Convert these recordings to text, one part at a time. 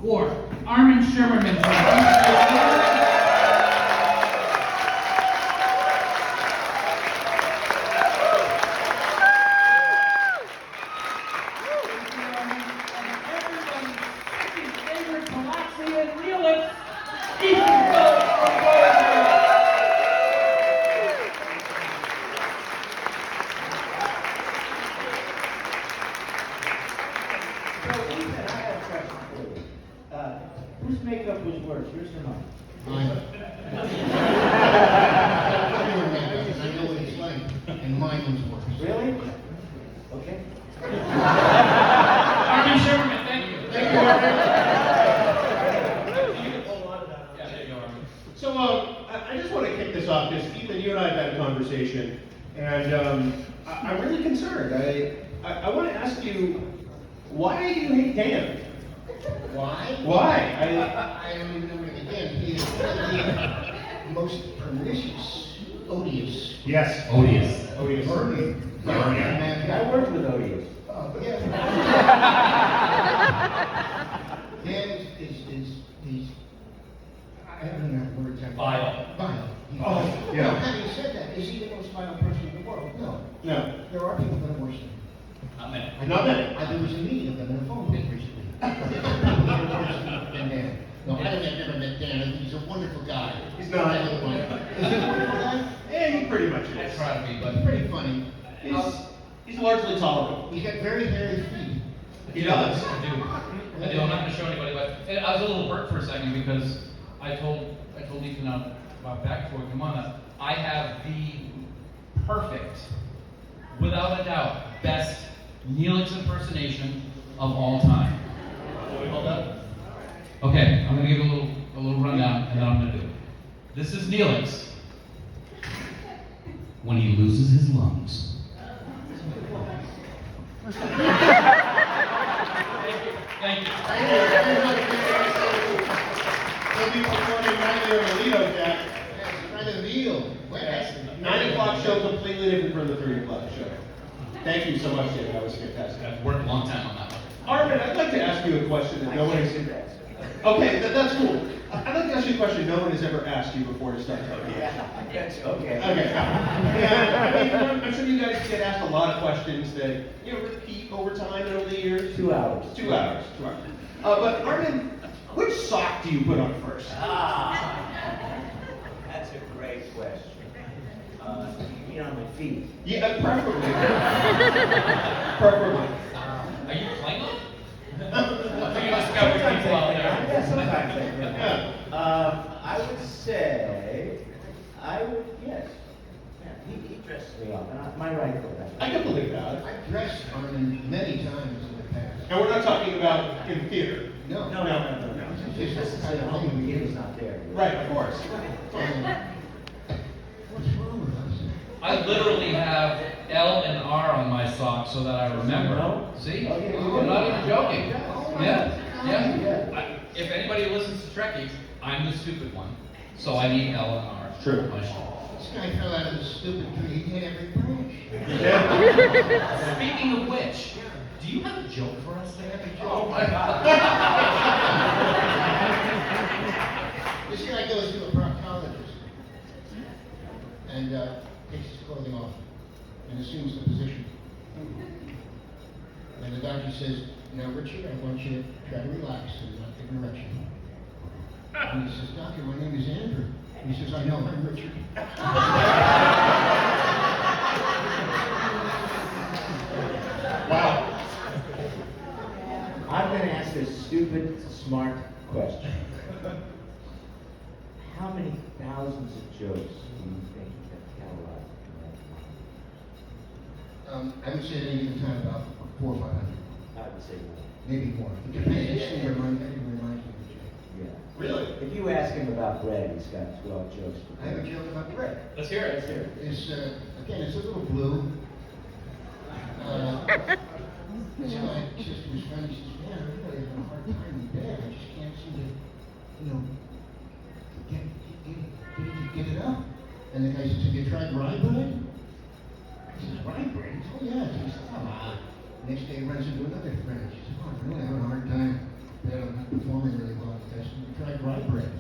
Quark, Armin Shimmerman. Neelix, Ethan Phillips from Voyager. So, Ethan, I have a question for you. Whose makeup was worse, yours or mine? Mine. I know what it's like, and mine was worse. Really? Okay. Armin Shimmerman, thank you. Thank you, Armin. So I just want to kick this off because Ethan, you and I have had a conversation, and I'm really concerned. I want to ask you, why do you hate Dan? Why? Why? I don't even know where to begin. He is the most pernicious, odious, Yes. Odious. Odious. burning man. I worked with Odious. Oh, yeah. Dan is I don't know the words. Vile. Vile. Oh, yeah. No, having said that, is he the most vile person in the world? No. No. There are people that are worse than him. Not many. Not many. There was a meeting of them in a phone book recently. Than Dan. No, I've never met Dan. I think he's a wonderful guy. He's not. Is he a wonderful guy? Yeah, he pretty much I is. try to be, but Pretty funny. He's largely tolerable. He's got very hairy feet. He does. I do. I'm not going to show anybody, but I was a little hurt for a second because I told Ethan back before we come on that I have the perfect, without a doubt, best Neelix impersonation of all time. Hold up. Okay, I'm going to give a little rundown, and then I'm going to do it. This is Neelix when he loses his lungs. Thank you. He'll be performing nightly on the Lido Jack. Yes, right in the heel. 9 o'clock show, completely different from the 3 o'clock show. Thank you so much, Dave. That was fantastic. I've worked a long time on that one. Armin, I'd like to ask you a question that no one has. Okay, that's cool. I'd like to ask you a question no one has ever asked you before to start talking. Okay. Okay. Yeah, I'm sure you guys get asked a lot of questions that repeat over time and over the years. 2 hours. 2 hours. 2 hours. But Armin, which sock do you put on first? That's a great question. You mean on my feet? Yeah, preferably. Preferably. Are you Klingon? You must go with people out there. Yeah, sometimes. Yeah. I would say, yes. Yeah, he dresses me up, and my right foot. I can believe that. I've dressed Armin many times in the past. And we're not talking about in theater. No. No. This is at home, he's not there. Right, of course. What's wrong with us? I literally have L and R on my sock so that I remember. No? See? Okay. I'm not even joking. Yeah. Yeah. If anybody listens to Trekkies, I'm the stupid one. So I need L and R True. on my sock. This guy fell out of the stupid tree. He hit every branch. Yeah. Speaking of which, do you have a joke for us there? Oh my God. This guy goes to a proctologist and takes his clothing off and assumes the position. And the doctor says, "Now, Richard, I want you to try to relax and not take an erection." And he says, "Doctor, my name is Andrew." And he says, "I know, I'm Richard." Wow. I'm going to ask this stupid, smart question. How many thousands of jokes do you think you have cataloged in that I would say at any given time about 400 or 500, time? I would say more. maybe more. It depends. It reminds me of a joke. Yeah. Really? If you ask him about bread, he's got 12 jokes. I have a joke about bread. Let's hear it. Let's hear it. It's again, it's a little blue. This guy says to his friend, he says, "Man, I'm really having a hard time in bed. I just can't seem to, get it up." And the guy says, "Have you tried rye bread?" He says, "Rye bread?" "Oh yeah." He says, "Come on." Next day he runs into another friend. He says, "Oh, I'm really having a hard time before performing really well with this, and we tried rye bread.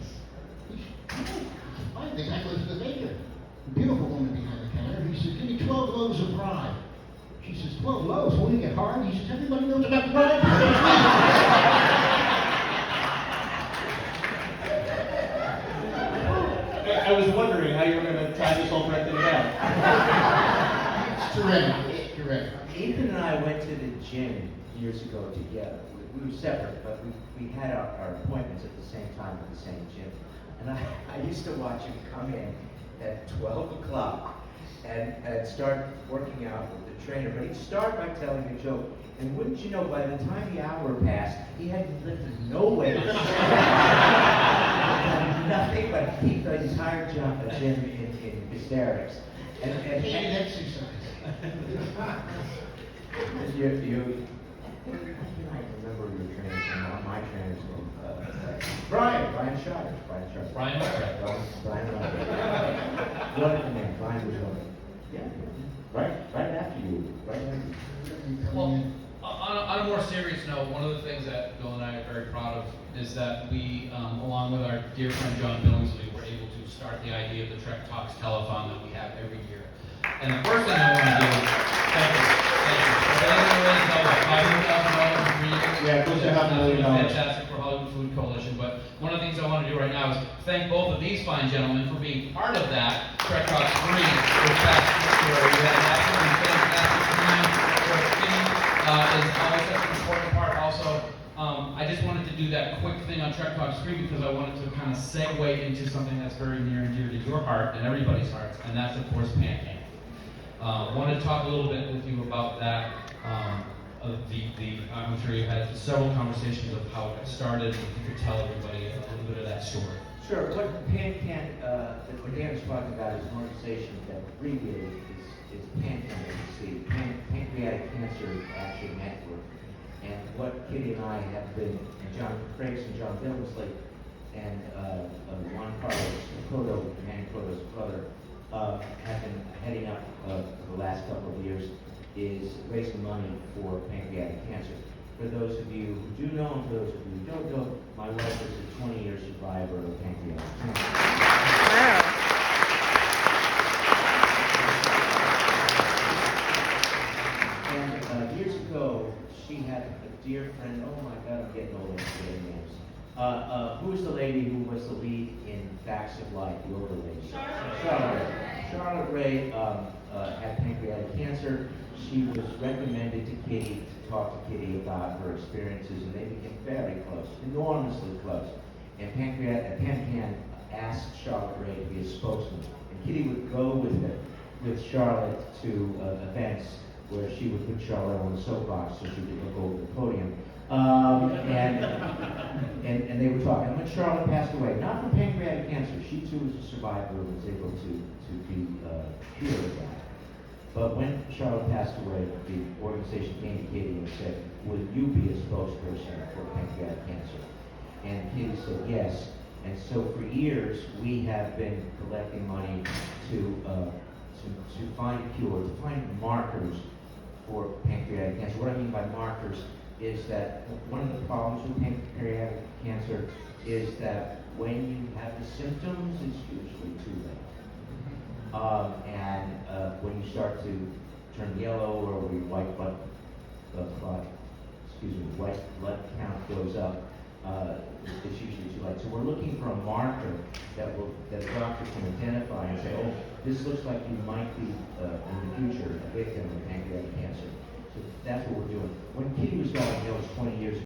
I think I was the baker. The beautiful woman behind the counter. He said, give me 12 loaves of rye. She says, 12 loaves? Won't it get hard? He says, everybody knows about rye. I was wondering how you were going to tie this whole thing down. It's terrific. It's terrific. Ethan and I went to the gym years ago together. We were separate, but we had our appointments at the same time at the same gym. And I used to watch him come in at 12 o'clock and start working out with the trainer. But he'd start by telling a joke. And wouldn't you know, by the time the hour passed, he hadn't lifted no weights. Nothing but keep the entire gym in hysterics. And exercise. you I remember your trainer's name, my trainer's name. Brian Shire. Brian Murray. Brian Murray. Wonderful name, Brian was wonderful. Yeah. Right after you. Well, on a more serious note, one of the things that Bill and I are very proud of is that we, along with our dear friend John Billingsley, were able to start the idea of the Trek Talks telethon that we have every year. And the first thing I want to do is thank you. Yeah, close to $500,000. Fantastic for Hollywood Food Coalition. But one of the things I want to do right now is thank both of these fine gentlemen for being part of that Trek Talks 3 this past year. We had an absolutely fantastic time. Is always such an important part. Also, I just wanted to do that quick thing on Trek Talks 3 because I wanted to kind of segue into something that's very near and dear to your heart and everybody's hearts, and that's of course Pancake. Wanted to talk a little bit with you about that. I'm sure you had several conversations of how it started. If you could tell everybody a little bit of that story. Sure. What Dan was talking about is an organization that abbreviated is PANCAN, Pancreatic Cancer Action Network. And what Kitty and I have been, and John Frakes and John Billingsley, and Juan Carlos Cotto, Manny Cotto's brother, have been heading up for the last couple of years, is raising money for pancreatic cancer. For those of you who do know, and for those of you who don't know, my wife is a 20-year survivor of pancreatic cancer. Wow. And years ago, she had a dear friend, oh my God, I'm getting old, I'm forgetting names. Who was the lady who was the lead in Facts of Life, the older lady? Charlotte Ray had pancreatic cancer. She was recommended to Kitty to talk to Kitty about her experiences, and they became very close, enormously close. And PanCan asked Charlotte Ray to be a spokesman, and Kitty would go with Charlotte to events where she would put Charlotte on the soapbox so she could look over the podium. And they were talking. And when Charlotte passed away, not from pancreatic cancer, she too was a survivor and was able to be cured of that. But when Charlotte passed away, the organization came to Katie and said, will you be a spokesperson for pancreatic cancer? And Katie said yes. And so for years, we have been collecting money to find a cure, to find markers for pancreatic cancer. What I mean by markers is that one of the problems with pancreatic cancer is that when you have the symptoms, it's usually too late. When you start to turn yellow or when white blood count goes up, it's usually too late. So we're looking for a marker that a doctor can identify and say, oh, this looks like you might be in the future a victim of pancreatic cancer. So that's what we're doing. When Kitty was going, that was 20 years ago.